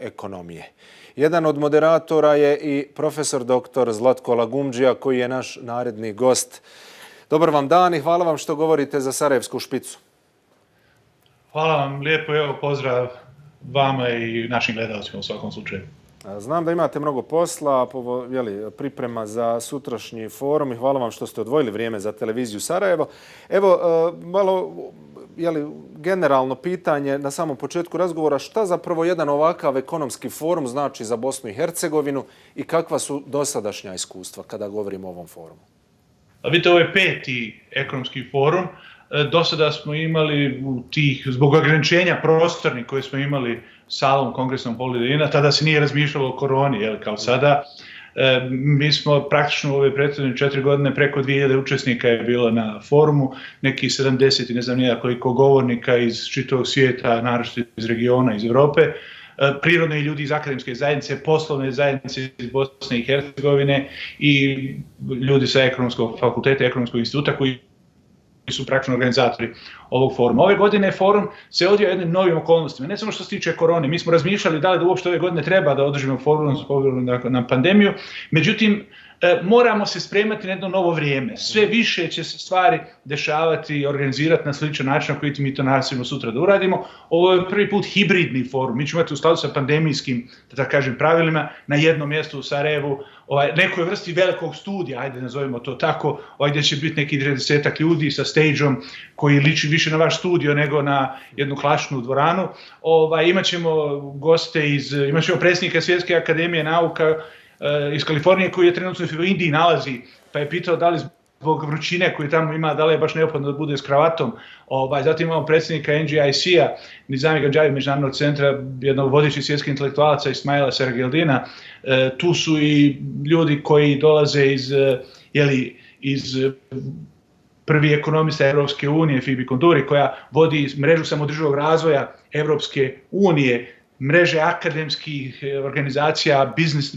ekonomije. Jedan od moderatora je i profesor dr. Zlatko Lagumdžija, koji je naš naredni gost. Dobar vam dan i hvala vam što govorite za Sarajevsku špicu. Hvala vam lijepo, evo pozdrav vama i našim gledalcima u svakom slučaju. Znam da imate mnogo posla, priprema za sutrašnji forum i hvala vam što ste odvojili vrijeme za televiziju Sarajevo. Evo, malo generalno pitanje na samom početku razgovora, šta zapravo jedan ovakav ekonomski forum znači za Bosnu i Hercegovinu i kakva su dosadašnja iskustva kada govorimo o ovom forumu? Vidite, ovo je 5. ekonomski forum. Do sada smo imali zbog ograničenja prostornih koje smo imali salom kongresnom Polidina, tada se nije razmišljalo o koroni, kao sada. Mi smo praktično u ove prethodne 4 godine preko 2000 učesnika je bilo na forumu, neki 70 i ne znam nijak koliko govornika iz čitavog svijeta, naročito iz regiona, iz Europe, prirodni ljudi iz akademske zajednice, poslovne zajednice iz Bosne i Hercegovine i ljudi sa ekonomskog fakulteta, ekonomskog instituta koji su praktično organizatori ovog foruma. Ove godine forum se odvija jednim novim okolnostima, ne samo što se tiče korone. Mi smo razmišljali da li da uopšte ove godine treba da održimo forum s obzirom na pandemiju, međutim, moramo se spremati na jedno novo vrijeme. Sve više će se stvari dešavati i organizirati na sličan način na koji mi to nastavimo sutra da uradimo. Ovo je prvi put hibridni forum. Mi ćemo imati u skladu sa pandemijskim, da kažem, pravilima na jednom mjestu u Sarajevu nekoj vrsti velikog studija, ajde nazovimo to tako, gdje će biti neki 30 ljudi sa stageom koji liči više na vaš studio nego na jednu klasičnu dvoranu. Imaćemo goste imaćemo predsjednika Svjetske akademije nauka iz Kalifornije koji je trenutno u Indiji nalazi, pa je pitao da li zbog vrućine koju tamo ima, da li je baš neophodno da bude s kravatom. Zatim imamo predsjednika NGIC-a, Nizami Ganđavi, Međunarodnog centra, jednog vodećih svjetskih intelektualaca Ismaila Serageldina. Tu su i ljudi koji dolaze iz prvi ekonomista Evropske unije, Fibi Konduri, koja vodi mrežu samodrživog razvoja Evropske unije, mreže akademskih organizacija,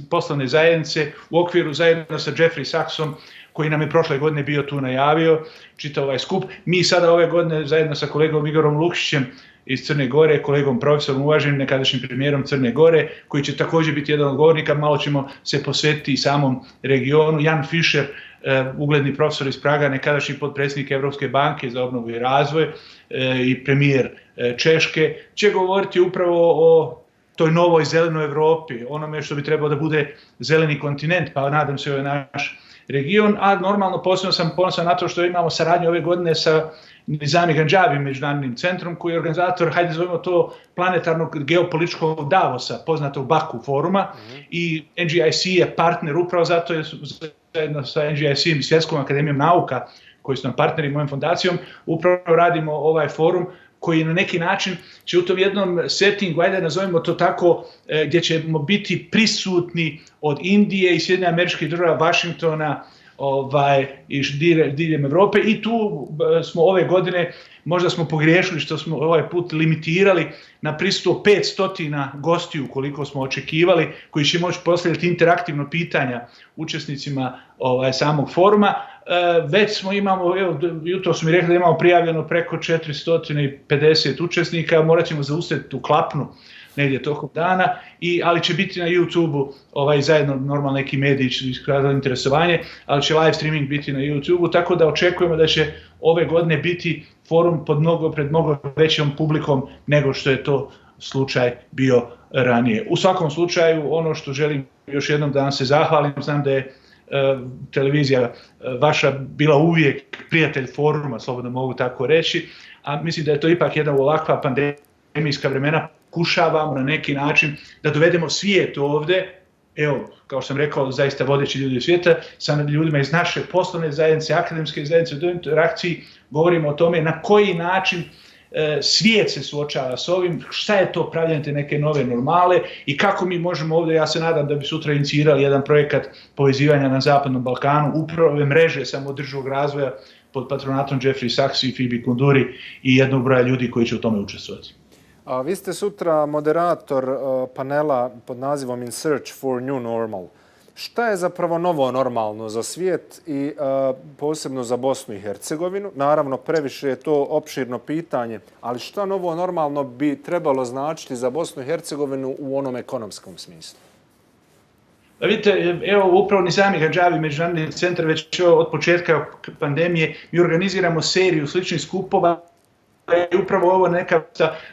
poslovne zajednice u okviru zajedno sa Jeffrey Sachsom, koji nam je prošle godine bio tu najavio, čitao ovaj skup. Mi sada ove godine zajedno sa kolegom Igorom Lukšićem iz Crne Gore, kolegom profesorom uvaženim nekadašnjim premijerom Crne Gore, koji će također biti jedan od govornika, malo ćemo se posvetiti i samom regionu. Jan Fischer, ugledni profesor iz Praga, nekadašnji potpredsjednik Evropske banke za obnovu i razvoj i premijer Češke, će govoriti upravo o toj novoj zelenoj Evropi, onome što bi trebao da bude zeleni kontinent, pa nadam se ovaj naš region, a normalno posebno sam ponosan na to što imamo saradnju ove godine sa Nizami Ganđavi, Međunarodnim centrom, koji je organizator, hajde zovemo to, planetarnog geopolitičkog Davosa, poznatog Baku foruma, i NGIC je partner upravo zato je zajedno sa NGIC-im i Svjetskom akademijom nauka, koji su nam partneri mojom fondacijom, upravo radimo ovaj forum koji na neki način će u tom jednom settingu, ajde nazovimo to tako, gdje ćemo biti prisutni od Indije i Sjedinjenih Američkih Država, Vašingtona i diljem Evrope, i tu smo ove godine, možda smo pogriješili što smo ovaj put limitirali na prisustvo 500 gostiju koliko smo očekivali, koji će moći postaviti interaktivno pitanja učesnicima samog foruma. Već imamo, jutro su mi rekli da imamo prijavljeno preko 450 učesnika, morat ćemo zaustaviti tu klapnu negdje tokom dana, ali će biti na YouTube-u zajedno normalno neki mediji će iskazati interesovanje, ali će live streaming biti na YouTube-u, tako da očekujemo da će ove godine biti forum pred mnogo većom publikom nego što je to slučaj bio ranije. U svakom slučaju, ono što želim još jednom da vam se zahvalim, znam da je televizija vaša bila uvijek prijatelj foruma, slobodno mogu tako reći, a mislim da je to ipak jedna ovakva pandemijska vremena, pokušavamo na neki način da dovedemo svijet ovdje, evo, kao što sam rekao, zaista vodeći ljudi svijeta, sa ljudima iz naše poslovne zajednice, akademske zajednice, do interakciji, govorimo o tome na koji način svijet se suočava s ovim, šta je to pravljanje te neke nove normale i kako mi možemo ovdje, ja se nadam da bi sutra inicirali jedan projekat povezivanja na Zapadnom Balkanu, upravo ove mreže samodrživog razvoja pod patronatom Jeffrey Sachs i Fibi Konduri i jednog broja ljudi koji će u tome učestvovati. A vi ste sutra moderator panela pod nazivom In Search for New Normal. Šta je zapravo novo normalno za svijet i posebno za Bosnu i Hercegovinu? Naravno, previše je to opširno pitanje, ali šta novo normalno bi trebalo značiti za Bosnu i Hercegovinu u onom ekonomskom smislu? Vidite, evo upravo Nizami Hadžavi, Međunarodni centar, već od početka pandemije mi organiziramo seriju sličnih skupova. I upravo ovo neka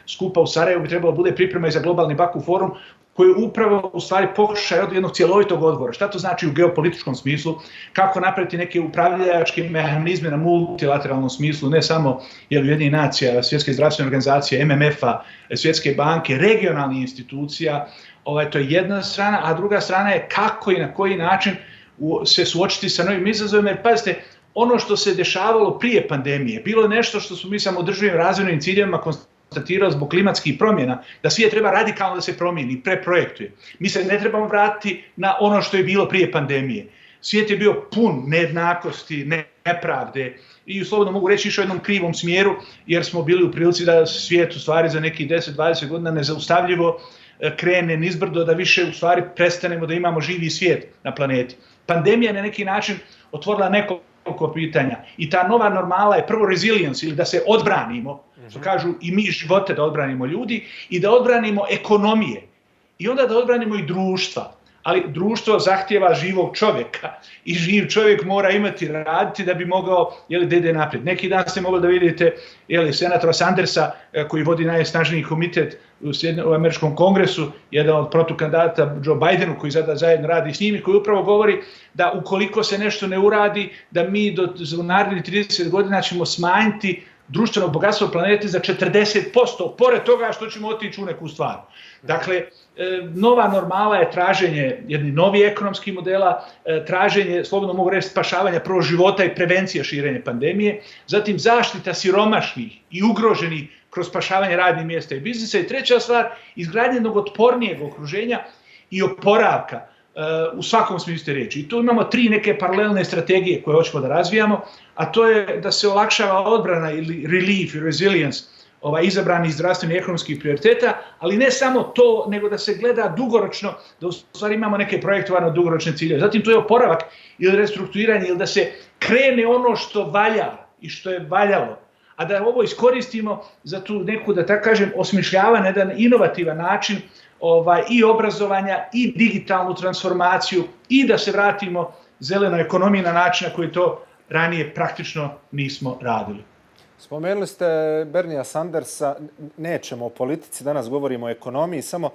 skupa u Sarajevu bi trebalo bude priprema i za globalni Baku forum, koji je upravo u stvari pokušaj od jednog cjelovitog odgovora. Šta to znači u geopolitičkom smislu? Kako napraviti neke upravljačke mehanizme na multilateralnom smislu, ne samo Ujedinjenih nacija, Svjetske zdravstvene organizacije, MMF-a, Svjetske banke, regionalnih institucija. To je jedna strana, a druga strana je kako i na koji način se suočiti sa novim izazovima. Jer pazite, ono što se dešavalo prije pandemije, bilo je nešto što smo mi samodrživim razvojnim ciljevima konstatirali zbog klimatskih promjena, da svijet treba radikalno da se promijeni, preprojektuje. Mi se ne trebamo vratiti na ono što je bilo prije pandemije. Svijet je bio pun nejednakosti, nepravde i slobodno mogu reći išao u jednom krivom smjeru, jer smo bili u prilici da svijet u stvari za nekih 10-20 godina nezaustavljivo krene nizbrdo, da više u stvari prestanemo da imamo živi svijet na planeti. Pandemija je na neki način otvorila nekoliko pitanja i ta nova normala je prvo resilience, ili da se odbranimo, što kažu i mi živote, da odbranimo ljudi i da odbranimo ekonomije i onda da odbranimo i društva. Ali društvo zahtijeva živog čovjeka i živ čovjek mora imati raditi da bi mogao da ide naprijed. Neki dan ste mogli da vidite senatora Sandersa koji vodi najsnažniji komitet u američkom kongresu, jedan od protukandidata Joe Bidenu koji sada zajedno radi s njim i koji upravo govori da ukoliko se nešto ne uradi, da mi do narednih 30 godina ćemo smanjiti društveno bogatstvo planete za 40%, pored toga što ćemo otići u neku stvar. Dakle, nova normala je traženje jednih novih ekonomskih modela, traženje, slobodno mogu reći, spašavanja prvo života i prevencija širenja pandemije, zatim zaštita siromašnih i ugroženih kroz spašavanje radnih mjesta i biznisa i treća stvar, izgradnje jednog otpornijeg okruženja i oporavka u svakom smislu riječi. I tu imamo 3 neke paralelne strategije koje hoćemo da razvijamo, a to je da se olakšava odbrana ili relief i resilience izabranih zdravstvenih i ekonomskih prioriteta, ali ne samo to, nego da se gleda dugoročno, da u stvari imamo neke projektovane dugoročne ciljeve. Zatim to je oporavak ili restrukturiranje, ili da se krene ono što valja i što je valjalo, a da ovo iskoristimo za tu neku, da tako kažem, osmišljavanje, jedan inovativan način i obrazovanja i digitalnu transformaciju i da se vratimo zelenoj ekonomiji na način na koji to ranije praktično nismo radili. Spomenuli ste Bernia Sandersa, nećemo o politici, danas govorimo o ekonomiji, samo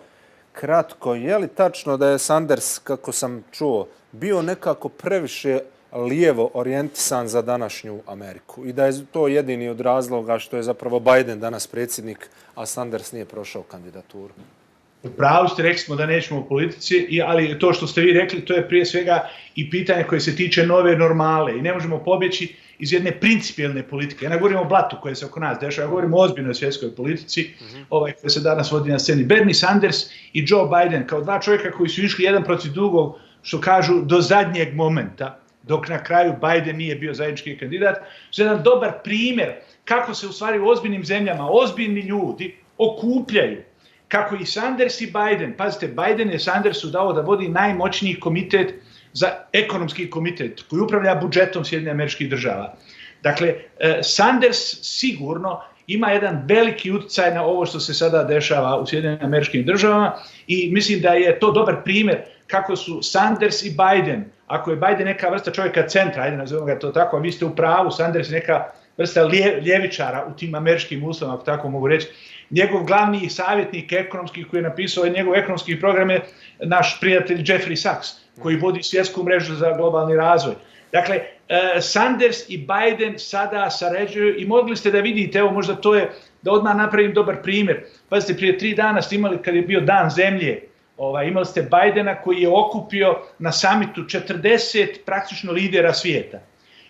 kratko, je li tačno da je Sanders, kako sam čuo, bio nekako previše lijevo orijentisan za današnju Ameriku i da je to jedini od razloga što je zapravo Biden danas predsjednik, a Sanders nije prošao kandidaturu? U pravu ste, rekli smo da nećemo u politici, ali to što ste vi rekli, to je prije svega i pitanje koje se tiče nove normale i ne možemo pobjeći iz jedne principijelne politike. Ja ne govorim o blatu koje se oko nas dešava, ja govorim o ozbiljnoj svjetskoj politici koja se danas vodi na sceni. Bernie Sanders i Joe Biden kao dva čovjeka koji su išli jedan protiv drugog, što kažu, do zadnjeg momenta, dok na kraju Biden nije bio zajednički kandidat, su jedan dobar primjer kako se u stvari u ozbiljnim zemljama ozbiljni ljudi okupljaju. Kako i Sanders i Biden, pazite, Biden je Sandersu dao da vodi najmoćniji komitet za ekonomski komitet koji upravlja budžetom Sjedinjenih Američkih Država. Dakle, Sanders sigurno ima jedan veliki utjecaj na ovo što se sada dešava u Sjedinjenim Američkim Državama i mislim da je to dobar primjer kako su Sanders i Biden, ako je Biden neka vrsta čovjeka centra, ajde nazovemo ga to tako, a vi ste u pravu, Sanders je neka vrsta ljevičara u tim američkim uslovima, ako tako mogu reći. Njegov glavni savjetnik ekonomski koji je napisao njegov ekonomski program je naš prijatelj Jeffrey Sachs, koji vodi svjetsku mrežu za globalni razvoj. Dakle, Sanders i Biden sada sarađuju i mogli ste da vidite, evo možda to je, da odmah napravim dobar primjer. Pazite, prije 3 dana ste imali, kad je bio dan zemlje, imali ste Bidena koji je okupio na samitu 40 praktično lidera svijeta.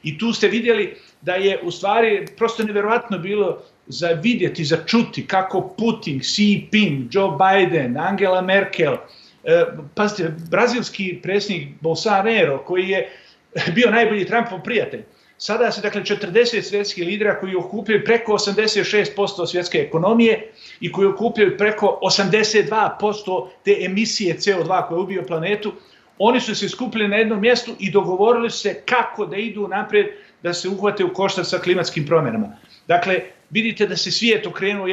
I tu ste vidjeli da je u stvari prosto nevjerojatno bilo za vidjeti, za čuti kako Putin, Xi Jinping, Joe Biden, Angela Merkel, pazite, brazilski predsjednik Bolsonaro koji je bio najbolji Trumpov prijatelj. Sada se, dakle, 40 svjetskih lidera koji okupljaju preko 86% svjetske ekonomije i koji okupljaju preko 82% te emisije CO2 koje ubiju planetu, Oni su se skupili na jednom mjestu i dogovorili se kako da idu naprijed, da se uhvate u koštac sa klimatskim promjenama. Dakle, vidite da se svijet okrenuo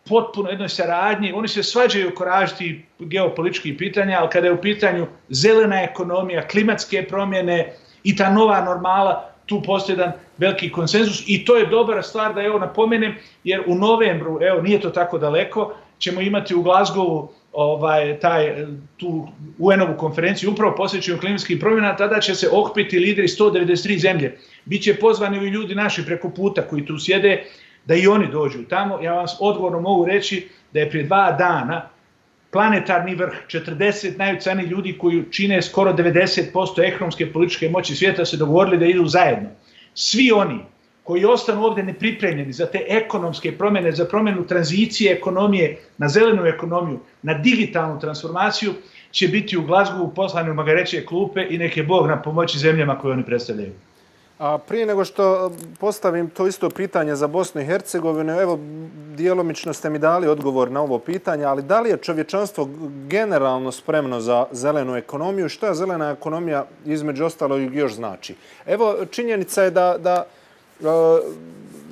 potpuno jednoj saradnji. Oni se svađaju oko različitih geopolitičkih pitanja, ali kada je u pitanju zelena ekonomija, klimatske promjene i ta nova normala, tu postoji jedan veliki konsenzus i to je dobra stvar da napomenem, jer u novembru, nije to tako daleko, ćemo imati u Glasgowu tu UN-ovu konferenciju upravo posvećenu klimatskim promjenama. Tada će se okupiti lideri 193 zemlje. Biće pozvani i ljudi naši preko puta koji tu sjede, da i oni dođu tamo. Ja vam odgovorno mogu reći da je prije 2 dana planetarni vrh, 40 najutjecajnijih ljudi koji čine skoro 90% ekonomske političke moći svijeta, se dogovorili da idu zajedno. Svi oni koji ostanu ovdje nepripremljeni za te ekonomske promjene, za promjenu tranzicije ekonomije na zelenu ekonomiju, na digitalnu transformaciju, će biti u Glasgowu poslani u magareće klupe i neke Bog nam pomoći zemljama koje oni predstavljaju. A prije nego što postavim to isto pitanje za Bosnu i Hercegovinu, evo, djelomično ste mi dali odgovor na ovo pitanje, ali da li je čovječanstvo generalno spremno za zelenu ekonomiju? Što je zelena ekonomija između ostalog još znači? Evo, činjenica je da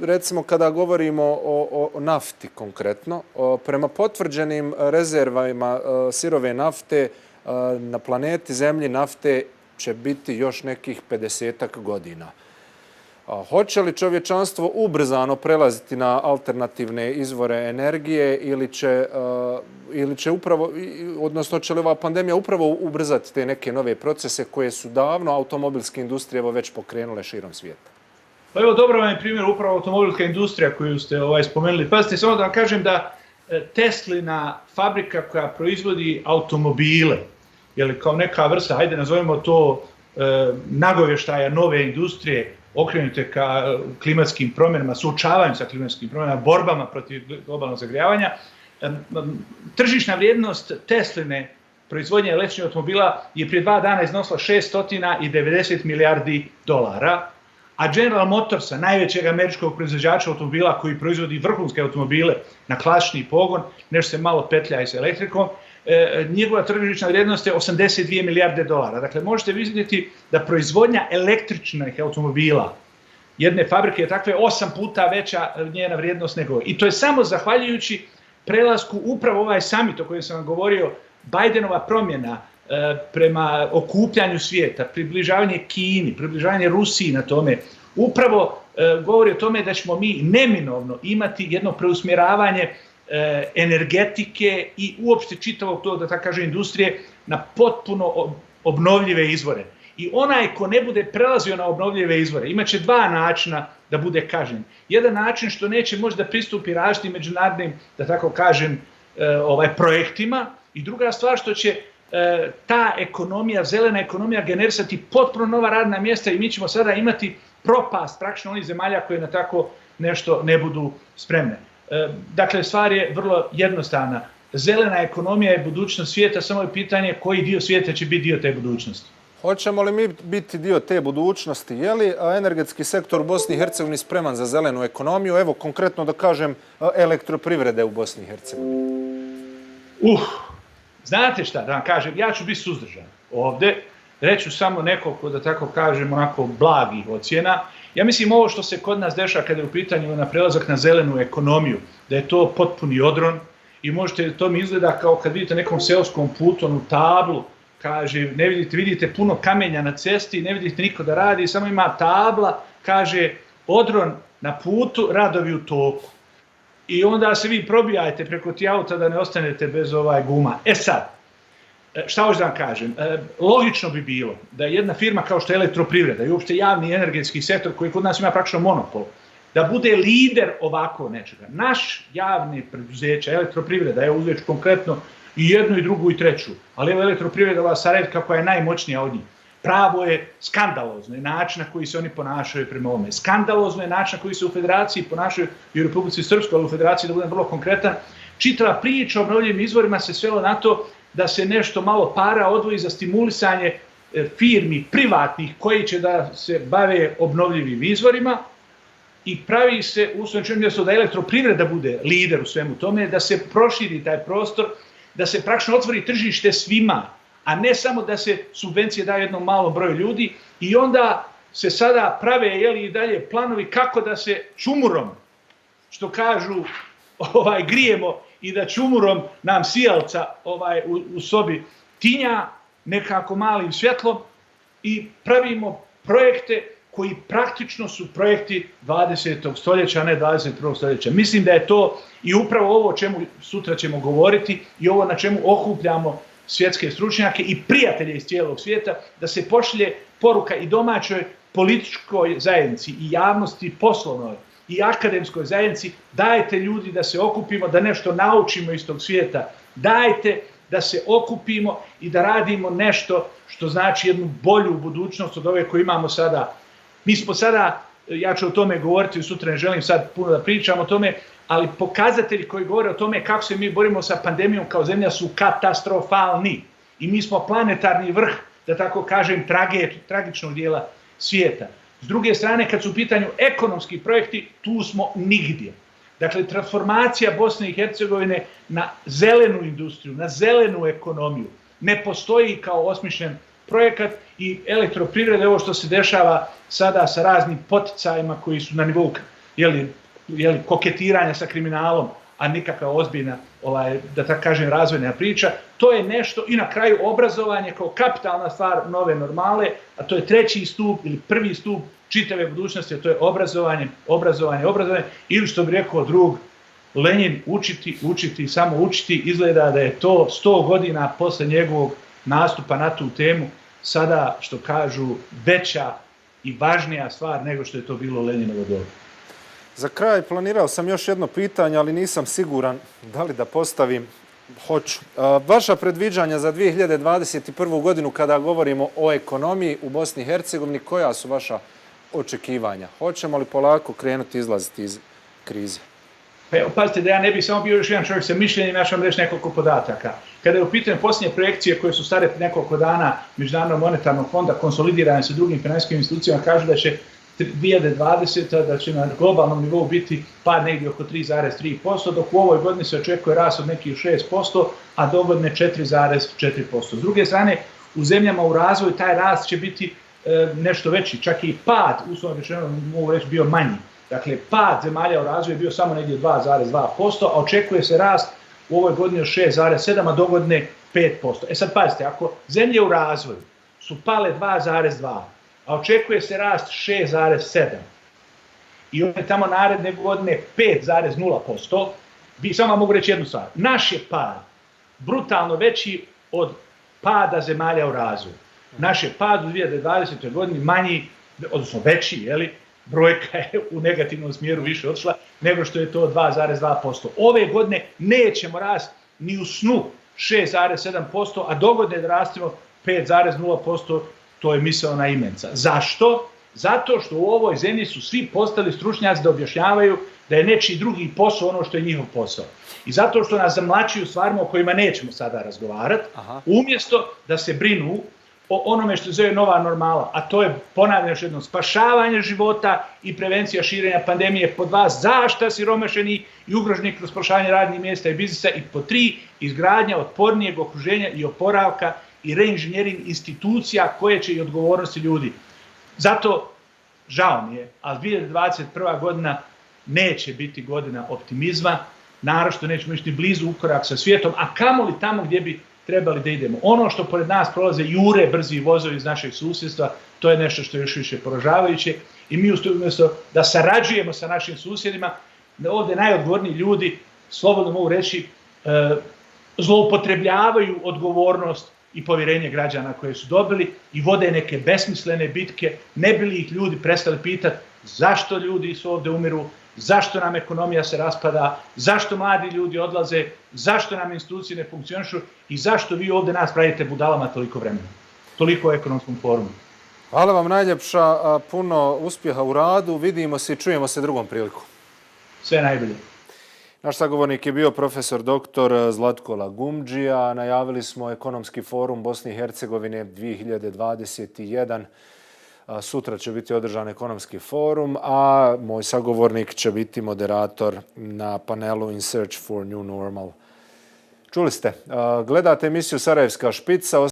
recimo kada govorimo o nafti konkretno, prema potvrđenim rezervama sirove nafte na planeti Zemlji nafte će biti još nekih 50-ak godina. Hoće li čovječanstvo ubrzano prelaziti na alternativne izvore energije ili će upravo, odnosno će li ova pandemija upravo ubrzati te neke nove procese koje su davno automobilske industrije već pokrenule širom svijeta? Pa evo, dobro vam je primjer upravo automobilska industrija koju ste spomenuli. Pazite, samo da vam kažem da Teslina fabrika koja proizvodi automobile, kao neka vrsta, hajde nazovemo to nagovještaja nove industrije okrenute ka klimatskim promjenama, suočavanju sa klimatskim promjenama, borbama protiv globalnog zagrijavanja. Tržišna vrijednost Tesline proizvodnje električnih automobila je prije 2 dana iznosila $690 milijardi, a General Motorsa, najvećeg američkog proizvođača automobila koji proizvodi vrhunske automobile na klasični pogon, nešto se malo petlja i sa elektrikom, njegova tržišna vrijednost je $82 milijarde. Dakle, možete vidjeti da proizvodnja električnih automobila jedne fabrike je takve 8 puta veća njena vrijednost nego. I to je samo zahvaljujući prelasku upravo ovaj summit o kojem sam vam govorio, Bidenova promjena prema okupljanju svijeta, približavanje Kini, približavanje Rusiji na tome, upravo govori o tome da ćemo mi neminovno imati jedno preusmjeravanje energetike i uopšte čitavog to, da tako kaže, industrije na potpuno obnovljive izvore. I onaj ko ne bude prelazio na obnovljive izvore, imaće 2 načina da bude kažnjen. Jedan način što neće moći da pristupi različitim međunarodnim, da tako kažem, projektima, i druga stvar što će ta ekonomija, zelena ekonomija generisati potpuno nova radna mjesta i mi ćemo sada imati propast praktično onih zemalja koje na tako nešto ne budu spremne. Dakle, stvar je vrlo jednostavna. Zelena ekonomija je budućnost svijeta, samo je pitanje koji dio svijeta će biti dio te budućnosti. Hoćemo li mi biti dio te budućnosti? Je li energetski sektor u Bosni i Hercegovini spreman za zelenu ekonomiju? Evo, konkretno da kažem, elektroprivrede u Bosni i Hercegovini. Znate šta, da vam kažem, ja ću biti suzdržan ovdje. Reću samo nekoliko, da tako kažem, onako blagih ocjena. Ja mislim ovo što se kod nas dešava kada je u pitanju na prelazak na zelenu ekonomiju, da je to potpuni odron i možete, to mi izgleda kao kad vidite nekom seoskom putu, onu tablu, kaže, ne vidite puno kamenja na cesti, ne vidite niko da radi, samo ima tabla, kaže, odron na putu, radovi u toku. I onda se vi probijajte preko ti auta da ne ostanete bez guma. Sad, šta hoću da vam kažem? Logično bi bilo da jedna firma kao što je elektroprivreda i uopšte javni energetski sektor koji kod nas ima praktično monopol, da bude lider ovako nečega. Naš javni preduzeća, elektroprivreda, je uzeti konkretno i jednu i drugu i treću, ali evo elektroprivreda ova Sarajevka koja je najmoćnija od njih. Pravo je skandalozno je način na koji se oni ponašaju prema ovome. Skandalozno je način na koji se u federaciji ponašaju i u Republici Srpskoj, ali u federaciji, da budem vrlo konkretan, čitava priča o obnovljivim izvorima se svelo na to da se nešto malo para odvoji za stimulisanje firmi privatnih koji će da se bave obnovljivim izvorima i pravi se u svojom mjestu da elektroprivreda bude lider u svemu tome, da se proširi taj prostor, da se praktično otvori tržište svima, a ne samo da se subvencije daju jednom malom broju ljudi i onda se sada prave i dalje planovi kako da se čumurom, što kažu, grijemo i da čumurom nam sijalca u sobi tinja nekako malim svjetlom i pravimo projekte koji praktično su projekti 20. stoljeća, a ne 21. stoljeća. Mislim da je to i upravo ovo o čemu sutra ćemo govoriti i ovo na čemu okupljamo svjetske stručnjake i prijatelje iz cijelog svijeta, da se pošalje poruka i domaćoj političkoj zajednici i javnosti poslovnoj i akademskoj zajednici, dajte ljudi da se okupimo, da nešto naučimo iz tog svijeta, dajte da se okupimo i da radimo nešto što znači jednu bolju budućnost od ove koju imamo sada. Mi smo sada, ja ću o tome govoriti, sutra ne želim sad puno da pričam o tome, ali pokazatelji koji govore o tome kako se mi borimo sa pandemijom kao zemlja su katastrofalni. I mi smo planetarni vrh, da tako kažem, tragičnog dijela svijeta. S druge strane, kad su u pitanju ekonomski projekti, tu smo nigdje. Dakle, transformacija Bosne i Hercegovine na zelenu industriju, na zelenu ekonomiju, ne postoji kao osmišljen projekat i elektroprivrede, ovo što se dešava sada sa raznim poticajima koji su na nivou koketiranja sa kriminalom, a nikakva ozbiljna, da tako kažem, razvojna priča, to je nešto i na kraju obrazovanje kao kapitalna stvar nove normale, a to je treći stup ili prvi stup čitave budućnosti, a to je obrazovanje, ili što bi rekao drug Lenin, učiti, samo učiti. Izgleda da je to 100 godina posle njegovog nastupa na tu temu sada, što kažu, veća i važnija stvar nego što je to bilo Leninovo doba. Za kraj planirao sam još jedno pitanje, ali nisam siguran da li da postavim. Hoću. Vaša predviđanja za 2021. godinu kada govorimo o ekonomiji u Bosni i Hercegovini, koja su vaša očekivanja? Hoćemo li polako krenuti izlaziti iz krize? Pa evo, pazite da ja ne bih samo bio još jedan čovjek sa mišljenjem, ja ću vam reći nekoliko podataka. Kada je u pitanju posljednje projekcije koje su stare nekoliko dana Međunarodnog monetarnog fonda konsolidirane sa drugim financijskim institucijama, kažu da će 2020. da će na globalnom nivou biti pad negdje oko 3,3%, dok u ovoj godini se očekuje rast od nekih 6%, a dogodine 4,4%. S druge strane, u zemljama u razvoju taj rast će biti nešto veći, čak i pad, uslovno rečeno, mogu reći, bio manji. Dakle, pad zemalja u razvoju je bio samo negdje 2,2%, a očekuje se rast u ovoj godini od 6,7%, a dogodine 5%. E sad pazite, ako zemlje u razvoju su pale 2,2%, a očekuje se rast 6,7% i one tamo naredne godine 5,0%, samo mogu reći jednu stvar. Naš je pad brutalno veći od pada zemalja u razvoju. Naš je pad u 2020. godini manji, odnosno veći, brojka je u negativnom smjeru više otišla nego što je to 2,2%. Ove godine nećemo rasti ni u snu 6,7%, a dogodine da rastemo 5,0%, to je misaona imenca. Zašto? Zato što u ovoj zemlji su svi postali stručnjaci da objašnjavaju da je nečiji drugi posao ono što je njihov posao. I zato što nas zamlačuju stvarima o kojima nećemo sada razgovarati, umjesto da se brinu o onome što se zove nova normala, a to je, ponavljam još jednom, spašavanje života i prevencija širenja pandemije, pod 2, zaštita siromašenih i ugroženih kroz spašavanje radnih mjesta i biznisa, i pod 3, izgradnja otpornijeg okruženja i oporavka i reinženjering institucija koje će i odgovornosti ljudi. Zato, žao mi je, ali 2021. godina neće biti godina optimizma, naročito nećemo ići blizu ukorak sa svijetom, a kamoli tamo gdje bi trebali da idemo. Ono što pored nas prolaze jure brzi vozovi iz našeg susjedstva, to je nešto što je još više poražavajuće i mi umjesto da sarađujemo sa našim susjedima, ovdje najodgovorniji ljudi, slobodno mogu reći, zloupotrebljavaju odgovornost i povjerenje građana koje su dobili i vode neke besmislene bitke, ne bi li ih ljudi prestali pitati zašto ljudi su ovdje umiru, zašto nam ekonomija se raspada, zašto mladi ljudi odlaze, zašto nam institucije ne funkcionišu i zašto vi ovdje nas pravite budalama toliko vremena. Toliko o ekonomskom forumu. Hvala vam najljepša, puno uspjeha u radu, vidimo se i čujemo se drugom prilikom. Sve najbolje. Naš sagovornik je bio profesor dr. Zlatko Lagumdžija. Najavili smo ekonomski forum Bosne i Hercegovine 2021. Sutra će biti održan ekonomski forum, a moj sagovornik će biti moderator na panelu In Search for New Normal. Čuli ste, gledate emisiju Sarajevska špica.